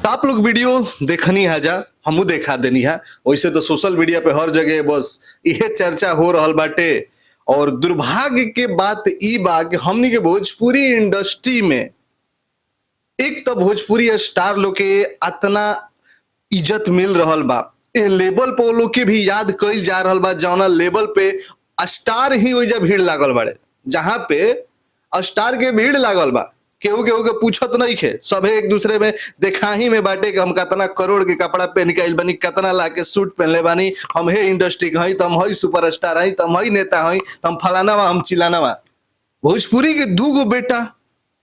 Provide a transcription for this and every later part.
तो आप लोग वीडियो देखनी है जा हमू देखा देनी है। वैसे तो सोशल मीडिया पे हर जगह बस यह चर्चा हो रहल बाटे। और दुर्भाग्य के बात ई बा कि हमनी के भोजपुरी इंडस्ट्री में एक तो भोजपुरी स्टार लोग के अतना इज्जत मिल रहल बा, ए लेवल पे वो लोग के भी याद कइल जा रहल बा जौना लेवल पे स्टार ही ओइजा भीड़ लागल बाड़े, जहां पे स्टार के भीड़ लागल बा। केहू केहू के पूछत नहीं खे, सभे एक दूसरे में देखाही में बाटे कि हम कितना करोड़ के कपड़ा पहन के आइल बानी, कितना ला के सूट पहनले बानी, हम हे इंडस्ट्री के हई, हम हई सुपरस्टार हई, हम हई नेता हई, हम फलाना वा, हम चिलाना वा। भोजपुरी के दूगो बेटा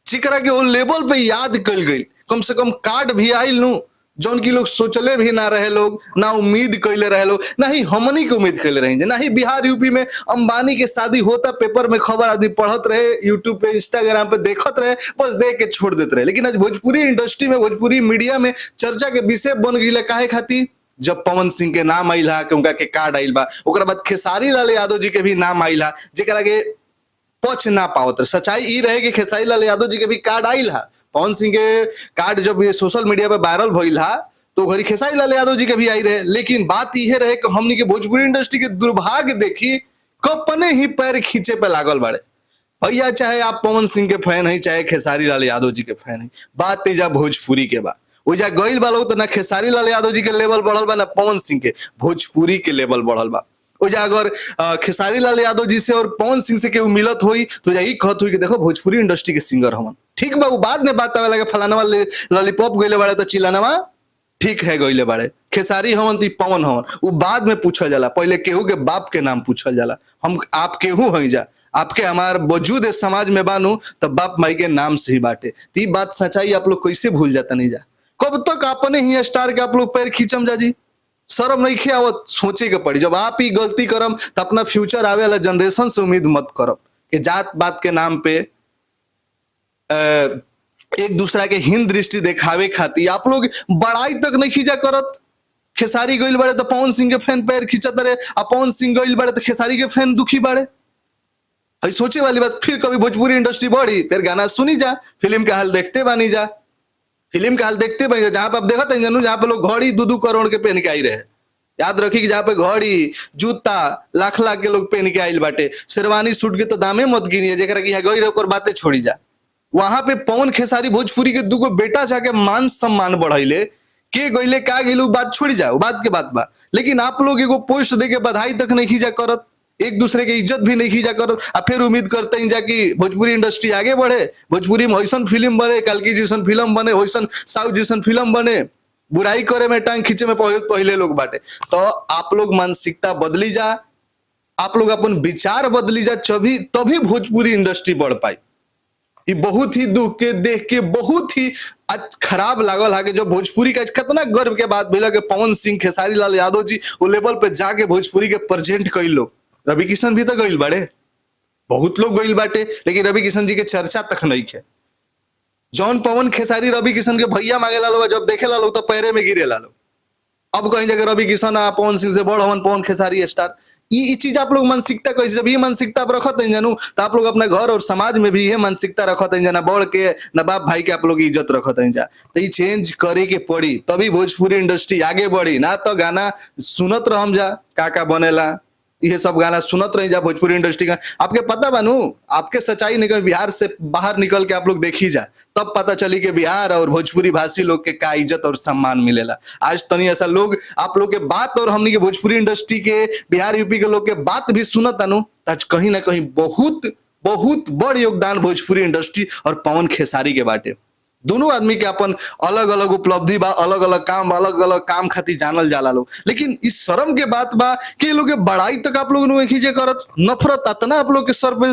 चिकरा के वो लेवल पे याद कल गई, कम से कम कार्ड भी आइल नु जौन की लोग सोचले भी ना रहे, लोग ना उम्मीद कैले रहे, लोग ना ही हमनी के उम्मीद कैले रहे, ना ही बिहार यूपी में अंबानी के शादी होता पेपर में खबर आदमी पढ़त रहे, यूट्यूब पे इंस्टाग्राम पे देखत रहे, बस देख के छोड़ देते रहे। लेकिन आज भोजपुरी इंडस्ट्री में भोजपुरी मीडिया में चर्चा के विषय बन गई काहे खातिर, जब पवन सिंह के नाम आइल हा, उनका के कार्ड आइल बा, ओकरा बाद खेसारी लाल यादव जी के भी नाम आइल हा, जेकरा के पछ ना पावत। सच्चाई ई रहे कि खेसारी लाल यादव जी के भी कार्ड आइल हा, पवन सिंह के कार्ड जब ये सोशल मीडिया पे वायरल भइल हा तो घरी खेसारी लाल यादव जी के भी आई रहे। लेकिन बात यह रहे कि हमनी के भोजपुरी इंडस्ट्री के दुर्भाग्य देखी कपने ही पैर खींचे पे लागल बाड़े। भैया चाहे आप पवन सिंह के फैन है, चाहे खेसारी लाल यादव जी के फैन है, बात तेजा भोजपुरी के बा। ओइजा गइल बा लोग तो ना खेसारी लाल यादव जी के लेवल बढ़ल बा, ना पवन सिंह के, भोजपुरी के लेवल बढ़ल बा। ओइजा अगर खेसारी लाल यादव जी से और पवन सिंह से केहू मिलत हुई तो यही कहत हुई कि देखो भोजपुरी इंडस्ट्री के सिंगर हमन, ठीक बा। वो बाद में बात आवे लगे फलाना वाले लॉलीपॉप गइले बाड़े तो चिल्लाना ठीक है गइले बाड़े, खेसारी हमन तो पवन हमन, वो बाद में पूछल जाला। पहले केहू के बाप के नाम पूछल जाला, हम आप केहू हई जा, आपके हमार वजूद समाज में बानू तब बाप माई के नाम से ही बाटे। ती बात सच्चाई आप लोग कैसे भूल जाता नहीं जा? कब तक अपने ही स्टार के आप लोग पैर खींचम जा जी? शर्म नहीं खे आवत, सोचे के पड़ी। जब आप ही गलती करम तो अपना फ्यूचर आवे वाला जनरेशन से उम्मीद मत करब कि जात बात के नाम पे एक दूसरा के हीन दृष्टि दिखावे खातिर आप लोग बड़ाई तक नहीं खींचा करत। खेसारी गइल बाड़े तो पवन सिंह के फैन पैर खींचत रहे, और पवन सिंह गइल बाड़े तो खेसारी के फैन दुखी बाड़े। सोचे वाली बात। फिर कभी भोजपुरी इंडस्ट्री बढ़ी, फिर गाना सुनी जा, फिल्म का हाल देखते बानी जा, फिल्म का हाल देखते बानी जा, जहां पे आप देखत हैं जानू, जहां पे लोग घड़ी 2-2 करोड़ के पहन के आई रहे। याद रखी कि जहां पे घड़ी जूता लाख लाख के लोग पहन के आइल बाटे, शेरवानी सूट के तो दामे मत गिनिए, जेकरा कि यहाँ गई रहे और बातें छोड़ी जा। वहां पे पवन खेसारी भोजपुरी के दूगो बेटा जाके मान सम्मान बढ़ाइले, के गइले का गइलू बात छोड़ी जा, बात के बात बा। लेकिन आप लोग एगो पोस्ट दे के बधाई तक नहीं खींचा करत, एक दूसरे के इज्जत भी नहीं खींचा करत, और फिर उम्मीद करते हैं जा कि भोजपुरी इंडस्ट्री आगे बढ़े, भोजपुरी में वैसन फिल्म बने, कल्कि जैसन फिल्म बने, वैसन साउथ जैसन फिल्म बने। बुराई करे में टांग खींचे में पहले लोग बाटे। तो आप लोग मानसिकता बदली जा, आप लोग अपन विचार बदली जा, तभी भोजपुरी इंडस्ट्री बढ़ पाई। ये बहुत ही दुख के देख के बहुत ही खराब लागल है कि जो भोजपुरी का कितना गर्व के बात भेला कि पवन सिंह खेसारी लाल यादव जी वो लेवल पे जाके भोजपुरी के प्रेजेंट कइल लोग। रवि किशन भी तो गइल बाड़े, बहुत लोग गइल बाटे, लेकिन रवि किशन जी के चर्चा तक नहीं है। जौन पवन खेसारी रवि किशन के भैया मांगे ला लोग, जब देखे ला लोग तो पैरे में गिरे ला लोग। अब कहीं जगह रवि किशन पवन सिंह से बड़ हवन पवन खेसारी स्टार। ये चीज आप लोग मानसिकता कैसे, जब ये मानसिकता आप रखत हैं जानू, तो आप लोग अपने घर और समाज में भी ये मानसिकता रखत हैं जाना, बढ़ के न बाप भाई के आप लोग इज्जत रखत हैं जा। तो ये चेंज करे के पड़ी, तभी भोजपुरी इंडस्ट्री आगे बढ़ी। ना तो गाना सुनत रहम जा का बनेला, ये सब गाना सुनत रही जा भोजपुरी इंडस्ट्री का। आपके पता बानू, आपके सच्चाई निकल बिहार से बाहर निकल के आप लोग देखी जा, तब पता चली कि बिहार और भोजपुरी भाषी लोग के का इज्जत और सम्मान मिलेला। आज तनी ऐसा लोग आप लोग के बात और हमनी के भोजपुरी इंडस्ट्री के बिहार यूपी के लोग के बात भी सुनत आनू, आज कहीं ना कहीं बहुत बहुत बड़ योगदान भोजपुरी इंडस्ट्री और पवन खेसारी के बाटे। दोनों आदमी के अपन अलग अलग उपलब्धि बा, अलग अलग काम खातिर जानल जाला लोग। लेकिन इस शर्म के बात बा कि लोग बड़ाई तक आप लोग खींचे करत, नफरत इतना आप लोग के सर पे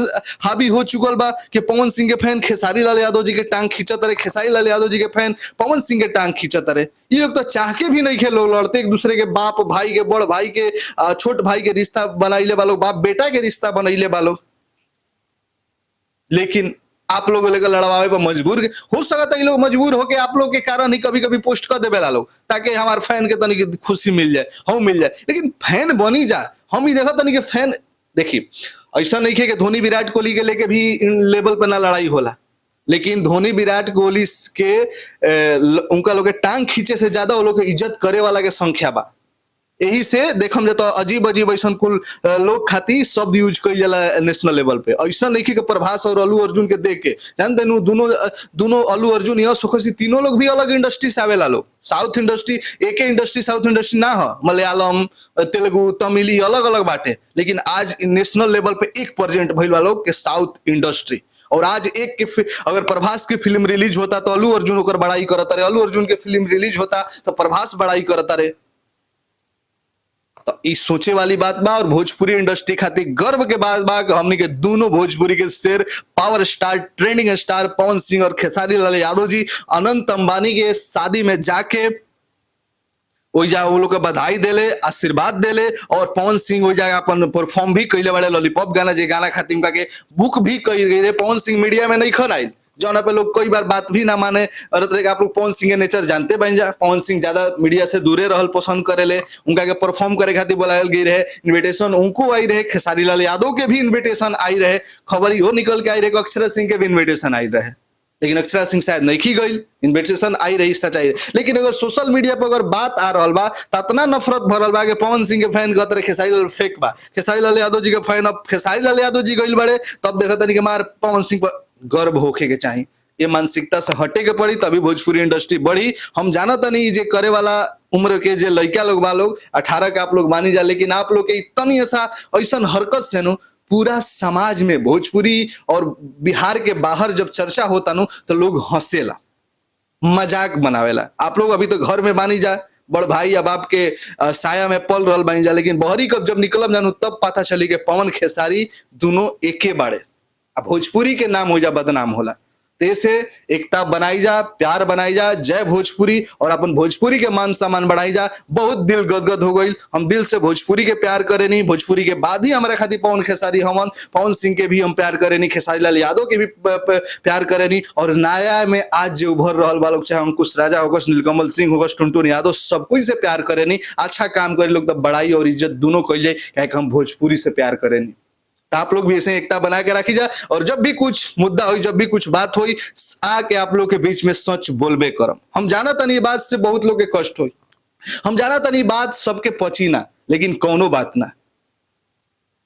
हावी हो चुकल बा कि पवन सिंह के फैन खेसारी लाल यादव जी के टांग खींचत रहे, खेसारी लाल यादव जी के फैन पवन सिंह के टांग खींचत रहे। ये लोग तो चाह के भी नहीं खे लोग लड़ते, एक दूसरे के बाप भाई के, बड़ भाई के, छोट भाई के रिश्ता बनाइले वालों, बाप बेटा के रिश्ता बनाइले वालों। लेकिन आप लोग लेकर लड़वावे पर मजबूर हो सकता है, लोग मजबूर होके आप लोग के कारण ही कभी कभी पोस्ट कर देवे ला लोग, ताकि हमारे फैन के तनी खुशी मिल जाए, हम मिल जाए। लेकिन फैन बनी जा, हम ही देखा तनी के फैन देखी। ऐसा नहीं है कि धोनी विराट कोहली के लेके भी इन लेवल पे ना लड़ाई होला, लेकिन धोनी विराट कोहली के उनका लोग के टांग खींचे से ज्यादा वो लोग के इज्जत करे वाला के संख्या बा। यही से देखम जाता अजीब अजीब ऐसा कुल लोग खाती शब्द यूज कइल जाला नेशनल लेवल पे। ऐसा नहीं कि प्रभास और अल्लू अर्जुन के देख के जानते दोनों दोनों अल्लू अर्जुन यश सुखसी तीनों लोग भी अलग इंडस्ट्री से आवेला लोग। साउथ इंडस्ट्री एक इंडस्ट्री साउथ इंडस्ट्री ना हो, मलयालम तेलुगु तमिली अलग अलग बाटे, लेकिन आज नेशनल लेवल पे 1% भइल बा लोग के साउथ इंडस्ट्री। और आज एक के अगर प्रभास की फिल्म रिलीज होता तो अल्लू अर्जुन ओकर बड़ाई करता रहे, अल्लू अर्जुन के फिल्म रिलीज होता तो प्रभास बड़ाई करता रहे। तो इस सोचे वाली बात बा। और भोजपुरी इंडस्ट्री खातिर गर्व के बात बा कि हमनी के दोनों भोजपुरी के शेर power star trending star Pawan Singh और खेसारी लाल यादव जी अनंत अंबानी के शादी में जाके ओइजा वो लोग के बधाई देले, आशीर्वाद देले। और पवन सिंह ओइजा अपन परफॉर्म भी कइले बड़े लॉलीपॉप गाना, जे गाना खातिर उनका के बुक भी कइल गई रे। पवन सिंह मीडिया में नहीं खन आइल, जौन पे लोग कई बार बात भी ना माने। और आप लोग पवन सिंह के नेचर जानते बन जा, पवन सिंह ज्यादा मीडिया से दूरे रहल पसंद करेले। उनका के परफॉर्म करे खातिर बुलायल गई रहे, इन्विटेशन उनको आई रहे, खेसारी लाल यादव के भी इन्विटेशन आई रहे, खबर यो निकल के आई रहे अक्षरा सिंह के भी इन्विटेशन आई रहे, लेकिन अक्षरा सिंह शायद नहीं की गई। इन्विटेशन आई रही सच्चाई। लेकिन अगर सोशल मीडिया पर अगर बात आ रहा बा तो इतना नफरत भरल बा कि पवन सिंह के फैन कहते रहे खेसारी लाल फेक बा, खेसारी लाल यादव जी के फैन अब खेसारी लाल यादव जी गइल बड़े तब देखा नहीं कि मार पवन सिंह पर गर्व होके के चाहिए। ये मानसिकता से हटे के पड़ी तभी भोजपुरी इंडस्ट्री बढ़ी। हम जानता नहीं जे करे वाला उम्र के जे लड़का लोग बा लोग 18 के आप लोग मानी जा, लेकिन आप लोग के इतनी ऐसा हरकत से नु पूरा समाज में भोजपुरी और बिहार के बाहर जब चर्चा होता नु तो लोग हंसेला, मजाक बनावेला। आप लोग अभी तो घर में बानी जा, बड़ भाई या बाप के साया में पल रहल बानी जा, लेकिन बहरी कब जब निकलम जानू तब पता चली कि पवन खेसारी दोनों एके बाड़े। अब भोजपुरी के नाम हो जा बदनाम होला। से एकता बनाई जा, प्यार बनाई जा, जय भोजपुरी और अपन भोजपुरी के मान सम्मान बढ़ाई जा। बहुत दिल गदगद हो गई, हम दिल से भोजपुरी के प्यार करे नहीं। भोजपुरी के बाद ही हमारे खातिर पवन खेसारी हमन, पवन सिंह के भी हम प्यार करे नहीं, खेसारी लाल यादव के भी प्यार करे नहीं। और नया में आज जो उभर रहल बा लोग, चाहे अंकुश राजा होगा, नीलकमल सिंह होगा, टुनटुन यादव, सब कोई से प्यार करे नहीं। अच्छा काम करे लोग तो बड़ाई और इज्जत दोनों कइले, क्या हम भोजपुरी से प्यार करे नहीं। तो आप लोग भी ऐसे एकता बना के रखी जा। और जब भी कुछ मुद्दा हो, जब भी कुछ बात हुई, आके आप लोग के बीच में सच बोलबे करम। हम जाना तनी बात से बहुत लोग के कष्ट हुई, हम जाना तनी बात सबके पची ना, लेकिन कौनो बात ना।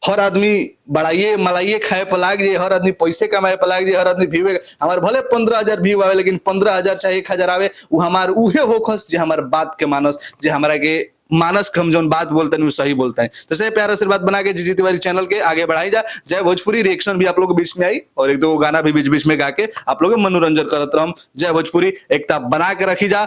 हर आदमी बढ़ाइए मलाइए खाए पर लाग जाए, हर आदमी पैसे कमाए पर लाग जाए, हर आदमी व्यू हमारे भले 15,000 व्यू आवे, लेकिन 15,000 चाहे 1,000 आवे, वो हमार उहे होखस जे हमार बात के मानस, जे हमारा के मानस हम जो बात बोलते हैं वो सही बोलते हैं। तो से प्यार आशीर्वाद बना के जीजी तिवारी चैनल के आगे बढ़ाई जा। जय भोजपुरी रिएक्शन भी आप लोग के बीच में आई और 1-2 गाना भी बीच बीच में गा के आप लोग मनोरंजन करत रहम। जय भोजपुरी, एकता बना के रखी जा।